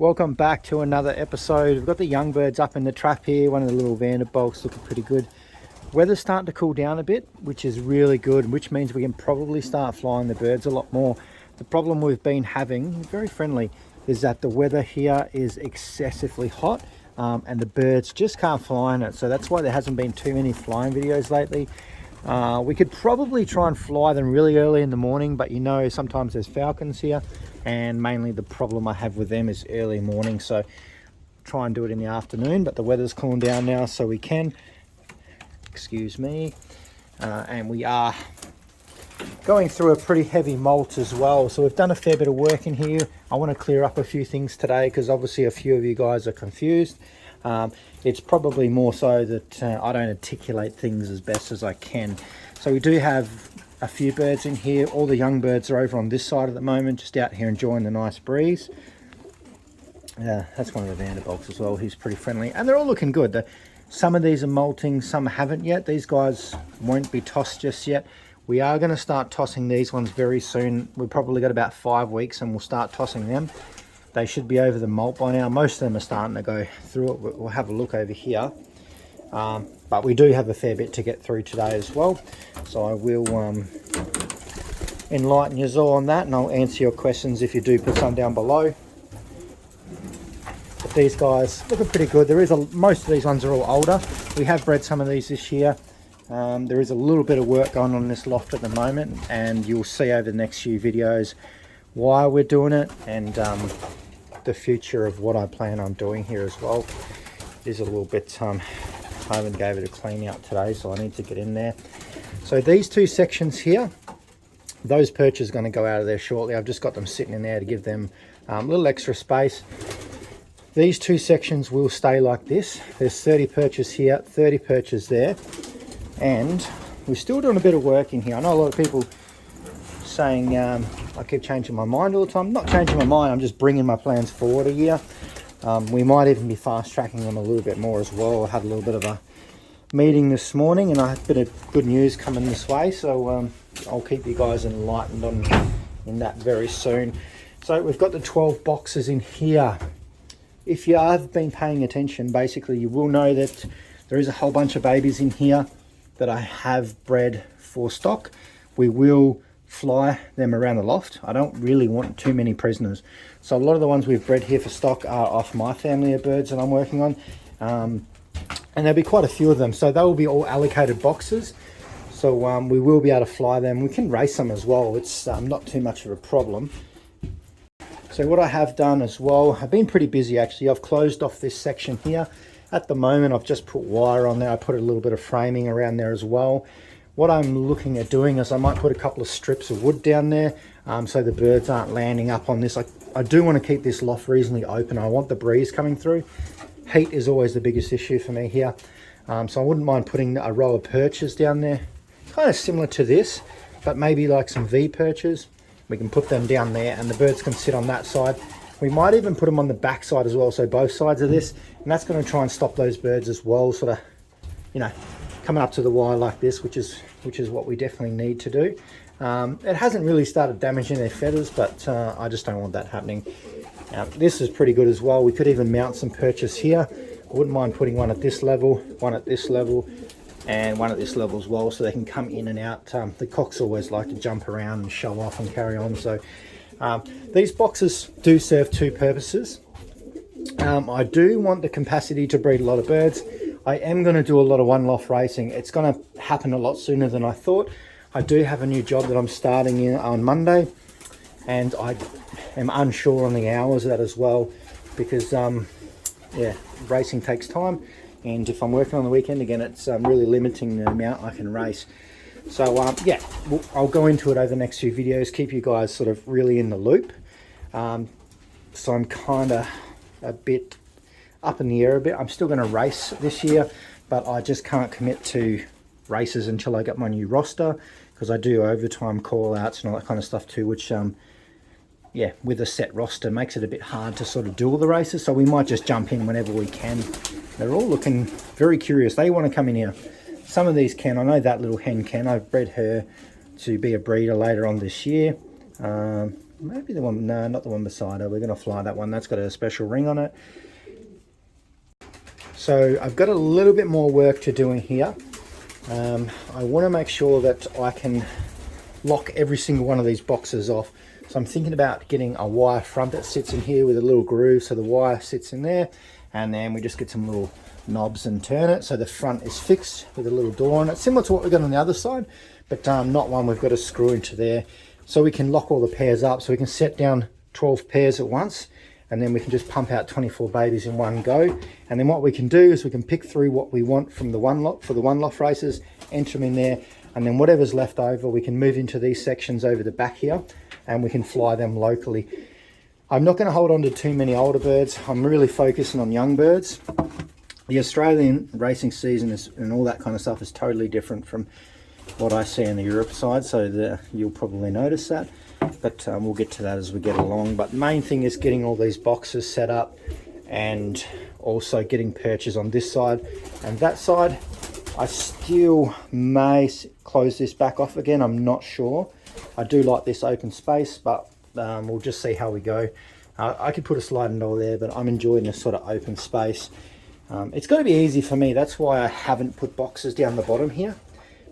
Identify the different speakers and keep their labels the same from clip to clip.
Speaker 1: Welcome back to another episode. We've got the young birds up in the trap here. One of the little Vanderbilts looking pretty good. Weather's starting to cool down a bit, which is really good, which means we can probably start flying the birds a lot more. The problem we've been having, very friendly, is that the weather here is excessively hot and the birds just can't fly in it. So that's why there hasn't been too many flying videos lately. We could probably try and fly them really early in the morning, but you know, sometimes there's falcons here, and mainly the problem I have with them is early morning. So try and do it in the afternoon, but the weather's cooling down now, so we can. Excuse me. And we are going through a pretty heavy molt as well. So we've done a fair bit of work in here. I want to clear up a few things today because obviously a few of you guys are confused. It's probably more so that I don't articulate things as best as I can. So we do have a few birds in here. All the young birds are over on this side at the moment, just out here enjoying the nice breeze. That's one of the Vanderbilts as well. He's pretty friendly, and they're all looking good. Some of these are molting, some haven't yet. These guys won't be tossed just yet. We are going to start tossing these ones very soon. We've probably got about 5 weeks and we'll start tossing them. They should be over the molt by now. Most of them are starting to go through it. We'll have a look over here. But we do have a fair bit to get through today as well. So I will enlighten you all on that, and I'll answer your questions if you do put some down below. But these guys looking pretty good. Most of these ones are all older. We have bred some of these this year. There is a little bit of work going on in this loft at the moment, and you'll see over the next few videos why we're doing it, and the future of what I plan on doing here as well. It is a little bit, I haven't gave it a clean out today, so I need to get in there. So these two sections here, those perches are going to go out of there shortly. I've just got them sitting in there to give them a little extra space. These two sections will stay like this. There's 30 perches here, 30 perches there, and we're still doing a bit of work in here. I know a lot of people saying I keep changing my mind all the time. I'm not changing my mind, I'm just bringing my plans forward a year. We might even be fast tracking them a little bit more as well. I had a little bit of a meeting this morning and I had a bit of good news coming this way, so I'll keep you guys enlightened in that very soon. So we've got the 12 boxes in here. If you have been paying attention, basically you will know that there is a whole bunch of babies in here that I have bred for stock. We will fly them around the loft. I don't really want too many prisoners. So a lot of the ones we've bred here for stock are off my family of birds that I'm working on. And there'll be quite a few of them. So they will be all allocated boxes. So we will be able to fly them. We can race them as well. It's not too much of a problem. So what I have done as well, I've been pretty busy actually. I've closed off this section here. At the moment, I've just put wire on there. I put a little bit of framing around there as well. What I'm looking at doing is I might put a couple of strips of wood down there so the birds aren't landing up on this. I do want to keep this loft reasonably open. I want the breeze coming through. Heat is always the biggest issue for me here. So I wouldn't mind putting a row of perches down there. Kind of similar to this, but maybe like some V perches. We can put them down there and the birds can sit on that side. We might even put them on the back side as well, so both sides of this, and that's going to try and stop those birds as well, sort of, you know, coming up to the wire like this, which is what we definitely need to do. It hasn't really started damaging their feathers, but I just don't want that happening. Now, this is pretty good as well. We could even mount some perches here. I wouldn't mind putting one at this level, one at this level, and one at this level as well, so they can come in and out. The cocks always like to jump around and show off and carry on. So these boxes do serve two purposes. I do want the capacity to breed a lot of birds. I am going to do a lot of one loft racing. It's going to happen a lot sooner than I thought. I do have a new job that I'm starting in on Monday, and I am unsure on the hours of that as well, because yeah, racing takes time, and if I'm working on the weekend again, it's really limiting the amount I can race. So yeah, I'll go into it over the next few videos, keep you guys sort of really in the loop. So I'm kind of a bit up in the air a bit. I'm still going to race this year, but I just can't commit to races until I get my new roster, because I do overtime call outs and all that kind of stuff too, which yeah, with a set roster makes it a bit hard to sort of do all the races. So we might just jump in whenever we can. They're all looking very curious. They want to come in here. Some of these can. I know that little hen can. I've bred her to be a breeder later on this year. maybe the one, no, not the one beside her. We're going to fly that one. That's got a special ring on it. So I've got a little bit more work to do in here. I want to make sure that I can lock every single one of these boxes off. So I'm thinking about getting a wire front that sits in here with a little groove, so the wire sits in there, and then we just get some little knobs and turn it so the front is fixed with a little door on it, similar to what we've got on the other side, but not one we've got to screw into there. So we can lock all the pairs up, so we can set down 12 pairs at once, and then we can just pump out 24 babies in one go. And then what we can do is we can pick through what we want from the one lot for the one loft races, enter them in there, and then whatever's left over we can move into these sections over the back here, and we can fly them locally. I'm not going to hold on to too many older birds. I'm really focusing on young birds. The Australian racing season is, and all that kind of stuff, is totally different from what I see in the Europe side, so you'll probably notice that, but we'll get to that as we get along. But the main thing is getting all these boxes set up, and also getting perches on this side and that side. I still may close this back off again, I'm not sure. I do like this open space, but we'll just see how we go. I could put a sliding door there, but I'm enjoying this sort of open space. It's going to be easy for me. That's why I haven't put boxes down the bottom here,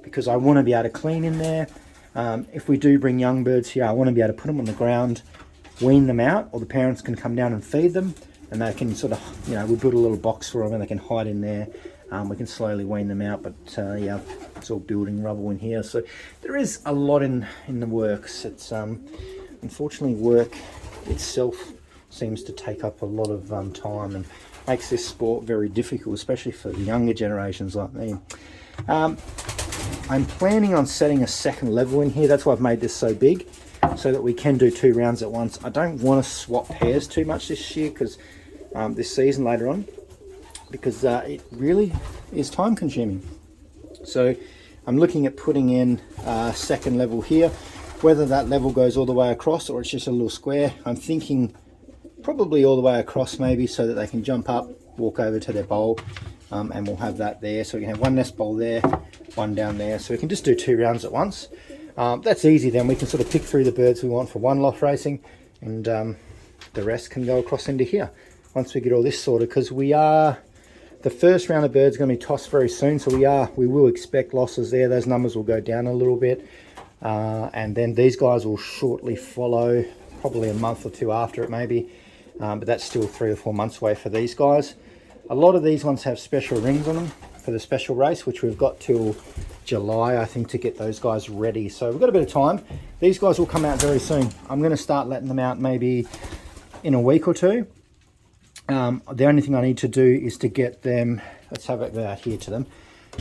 Speaker 1: because I want to be able to clean in there. If we do bring young birds here, I want to be able to put them on the ground, wean them out, or the parents can come down and feed them, and they can sort of, you know, we build a little box for them and they can hide in there. We can slowly wean them out, but yeah, it's all building rubble in here. So there is a lot in the works. It's unfortunately, work itself seems to take up a lot of time and makes this sport very difficult, especially for the younger generations like me. I'm planning on setting a second level in here. That's why I've made this so big, so that we can do 2 rounds at once. I don't want to swap pairs too much this year, because this season later on, because it really is time consuming. So I'm looking at putting in a second level here. Whether that level goes all the way across or it's just a little square, I'm thinking probably all the way across maybe, so that they can jump up, walk over to their bowl, and we'll have that there. So we can have one nest bowl there, one down there, so we can just do 2 rounds at once. That's easy. Then we can sort of pick through the birds we want for one loft racing, and the rest can go across into here once we get all this sorted, because the first round of birds are going to be tossed very soon, so we will expect losses there. Those numbers will go down a little bit, and then these guys will shortly follow, probably a month or 2 after it maybe, but that's still 3 or 4 months away for these guys. A lot of these ones have special rings on them for the special race, which we've got till July, I think, to get those guys ready. So we've got a bit of time. These guys will come out very soon. I'm going to start letting them out maybe in a week or 2. The only thing I need to do is to get them, let's have it out here to them.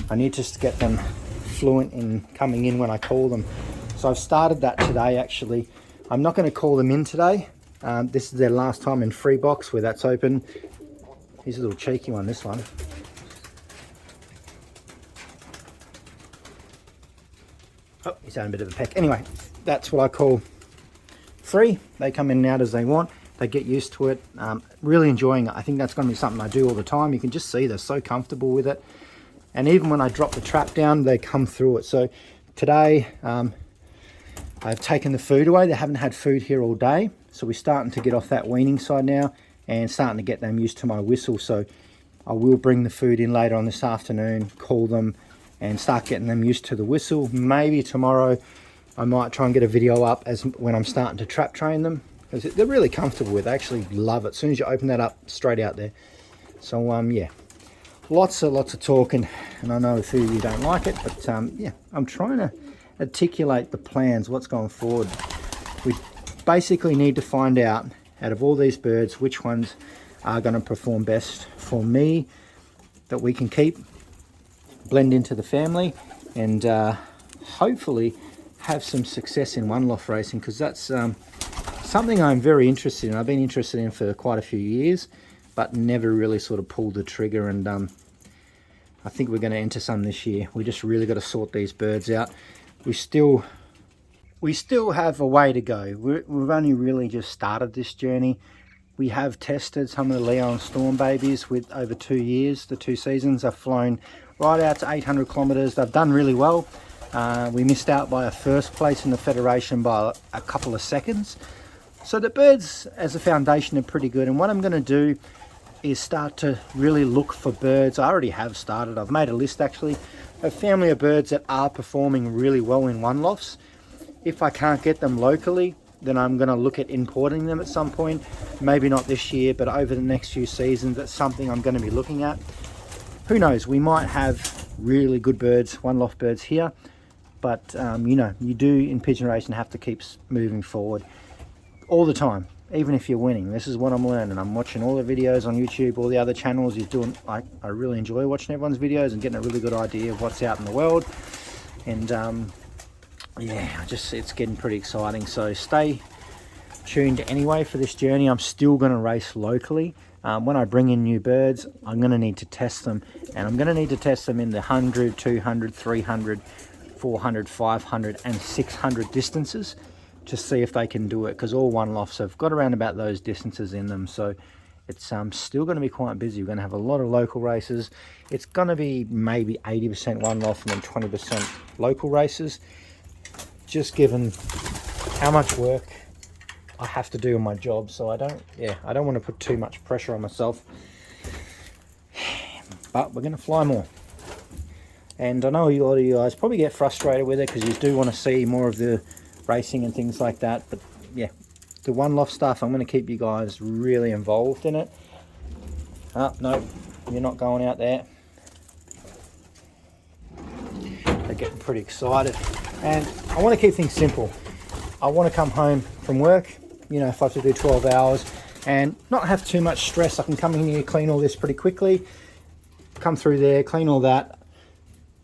Speaker 1: I need to get them fluent in coming in when I call them. So I've started that today actually. I'm not going to call them in today. This is their last time in free box where that's open. Here's a little cheeky one, this one. Oh, he's having a bit of a peck. Anyway, that's what I call free. They come in and out as they want. They get used to it. Really enjoying it. I think that's going to be something I do all the time. You can just see they're so comfortable with it. And even when I drop the trap down, they come through it. So today, I've taken the food away. They haven't had food here all day. So we're starting to get off that weaning side now and starting to get them used to my whistle. So I will bring the food in later on this afternoon, call them and start getting them used to the whistle. Maybe tomorrow I might try and get a video up as when I'm starting to trap train them. They're really comfortable with it. They actually love it. As soon as you open that up, straight out there. So yeah, lots of talking, and I know a few of you don't like it, but yeah, I'm trying to articulate the plans, what's going forward. We basically need to find out of all these birds, which ones are going to perform best for me, that we can keep, blend into the family, and hopefully have some success in one loft racing, because that's something I'm very interested in. I've been interested in for quite a few years, but never really sort of pulled the trigger, and I think we're going to enter some this year. We just really got to sort these birds out. We still have a way to go. We've only really just started this journey. We have tested some of the Leo and Storm babies with over 2 years. The 2 seasons have flown right out to 800 kilometers. They've done really well. We missed out by a first place in the federation by a couple of seconds. So the birds as a foundation are pretty good, and what I'm going to do is start to really look for birds. I already have started. I've made a list actually, a family of birds that are performing really well in one lofts. If I can't get them locally, then I'm going to look at importing them at some point. Maybe not this year, but over the next few seasons, that's something I'm going to be looking at. Who knows, we might have really good birds, one loft birds here, but you know, you do in pigeon racing have to keep moving forward all the time, even if you're winning. This is what I'm learning. I'm watching all the videos on YouTube, all the other channels you're doing. I really enjoy watching everyone's videos and getting a really good idea of what's out in the world. And yeah, it's getting pretty exciting. So stay tuned anyway for this journey. I'm still going to race locally. When I bring in new birds, I'm going to need to test them, and I'm going to need to test them in the 100, 200, 300, 400, 500 and 600 distances to see if they can do it, because all one lofts have got around about those distances in them. So it's still going to be quite busy. We're going to have a lot of local races. It's going to be maybe 80% one loft and then 20% local races, just given how much work I have to do in my job. So I don't want to put too much pressure on myself, but we're going to fly more. And I know a lot of you guys probably get frustrated with it because you do want to see more of the racing and things like that, but yeah, the one loft stuff, I'm going to keep you guys really involved in it. No, you're not going out there. They're getting pretty excited, and I want to keep things simple. I want to come home from work, you know, if I have to do 12 hours and not have too much stress. I can come in here, clean all this pretty quickly, come through there, clean all that,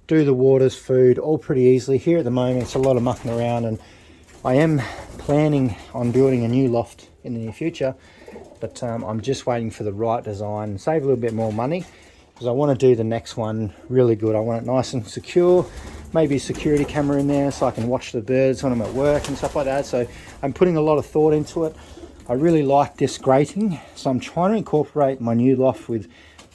Speaker 1: do the waters, food, all pretty easily. Here at the moment it's a lot of mucking around, and I am planning on building a new loft in the near future, but I'm just waiting for the right design, save a little bit more money, because I want to do the next one really good. I want it nice and secure, maybe a security camera in there so I can watch the birds when I'm at work and stuff like that. So I'm putting a lot of thought into it. I really like disc grating, so I'm trying to incorporate my new loft with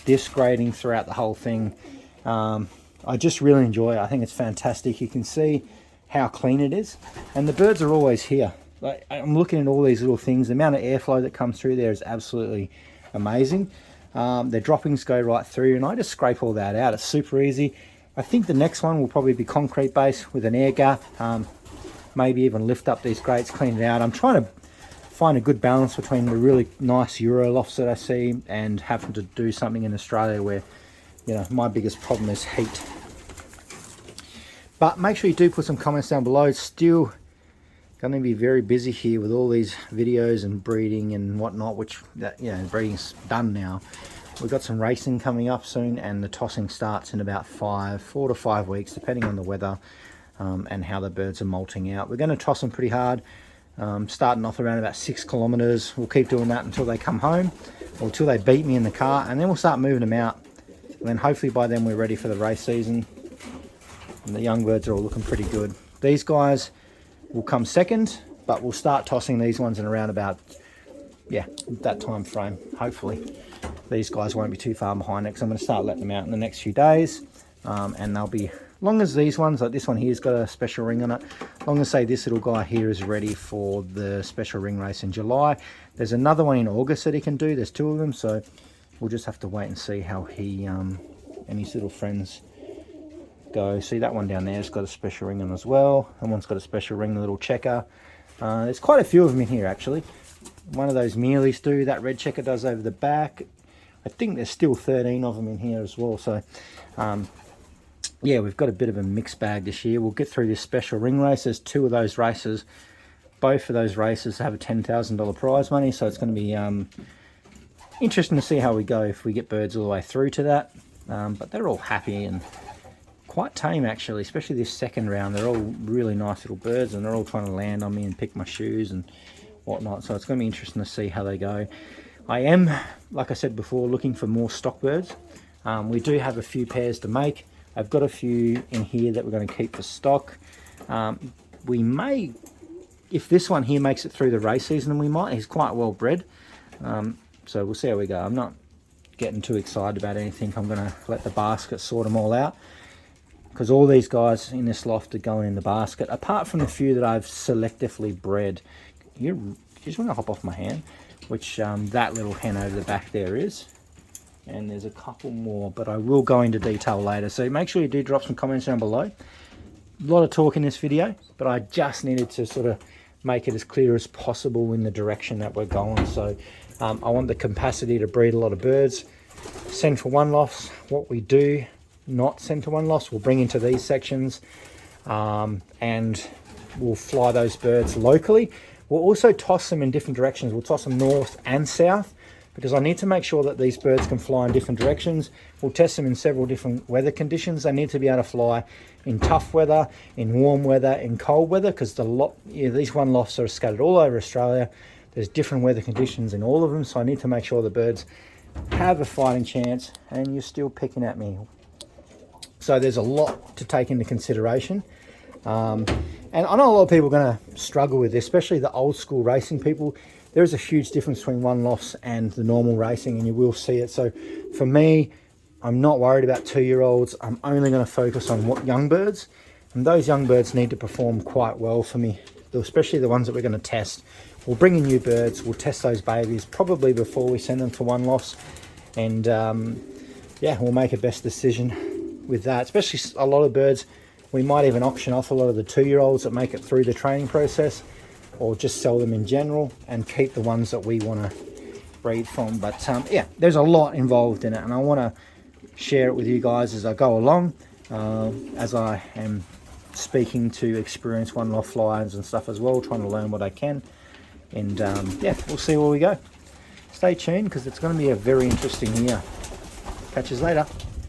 Speaker 1: disc grating throughout the whole thing. I just really enjoy it. I think it's fantastic. You can see how clean it is, and the birds are always here. Like, I'm looking at all these little things. The amount of airflow that comes through there is absolutely amazing. Their droppings go right through, and I just scrape all that out. It's super easy. I think the next one will probably be concrete base with an air gap. Maybe even lift up these grates, clean it out. I'm trying to find a good balance between the really nice Euro lofts that I see and having to do something in Australia where, you know, my biggest problem is heat. But make sure you do put some comments down below. It's still going to be very busy here with all these videos and breeding and whatnot, which, you know, breeding's done now. We've got some racing coming up soon, and the tossing starts in about 4 to 5 weeks, depending on the weather and how the birds are molting out. We're going to toss them pretty hard, starting off around about 6 kilometers. We'll keep doing that until they come home, or until they beat me in the car, and then we'll start moving them out. And then hopefully by then we're ready for the race season. And the young birds are all looking pretty good. These guys will come second, but we'll start tossing these ones in around about, yeah, that time frame. Hopefully these guys won't be too far behind it, because I'm going to start letting them out in the next few days, and they'll be, long as these ones, like this one here's got a special ring on it, long as say this little guy here is ready for the special ring race in July. There's another one in August that he can do. There's 2 of them, so we'll just have to wait and see how he and his little friends go. See, that one down there has got a special ring on as well. That one's got a special ring, a little checker. There's quite a few of them in here actually. One of those mealies do, that red checker does over the back. I think there's still 13 of them in here as well. So yeah, we've got a bit of a mixed bag this year. We'll get through this special ring race. There's 2 of those races. Both of those races have a $10,000 prize money, so it's going to be interesting to see how we go if we get birds all the way through to that. But they're all happy and quite tame actually, especially this second round. They're all really nice little birds, and they're all trying to land on me and pick my shoes and whatnot. So it's going to be interesting to see how they go. I am, like I said before, looking for more stock birds. We do have a few pairs to make. I've got a few in here that we're going to keep for stock. We may, if this one here makes it through the race season, we might. He's quite well bred. So we'll see how we go. I'm not getting too excited about anything. I'm going to let the basket sort them all out, because all these guys in this loft are going in the basket, apart from the few that I've selectively bred. You just want to hop off my hand, which that little hen over the back there is. And there's a couple more, but I will go into detail later. So make sure you do drop some comments down below. A lot of talk in this video, but I just needed to sort of make it as clear as possible in the direction that we're going. So I want the capacity to breed a lot of birds. Central one lofts, what we do, not centre one lofts, we'll bring into these sections and we'll fly those birds locally. We'll also toss them in different directions. We'll toss them north and south, because I need to make sure that these birds can fly in different directions. We'll test them in several different weather conditions. They need to be able to fly in tough weather, in warm weather, in cold weather, because these one lofts are scattered all over Australia. There's different weather conditions in all of them, so I need to make sure the birds have a fighting chance. And you're still picking at me. So there's a lot to take into consideration. And I know a lot of people are going to struggle with this, especially the old school racing people. There is a huge difference between one lofts and the normal racing, and you will see it. So for me, I'm not worried about 2-year-olds. I'm only going to focus on young birds, and those young birds need to perform quite well for me, especially the ones that we're going to test. We'll bring in new birds, we'll test those babies probably before we send them to one lofts, and yeah, we'll make a best decision with that. Especially a lot of birds, we might even auction off a lot of the 2-year-olds that make it through the training process, or just sell them in general and keep the ones that we want to breed from. But yeah, there's a lot involved in it, and I want to share it with you guys as I go along, as I am speaking to experienced one loft flyers and stuff as well, trying to learn what I can. And yeah, we'll see where we go. Stay tuned, because it's going to be a very interesting year. Catch you later.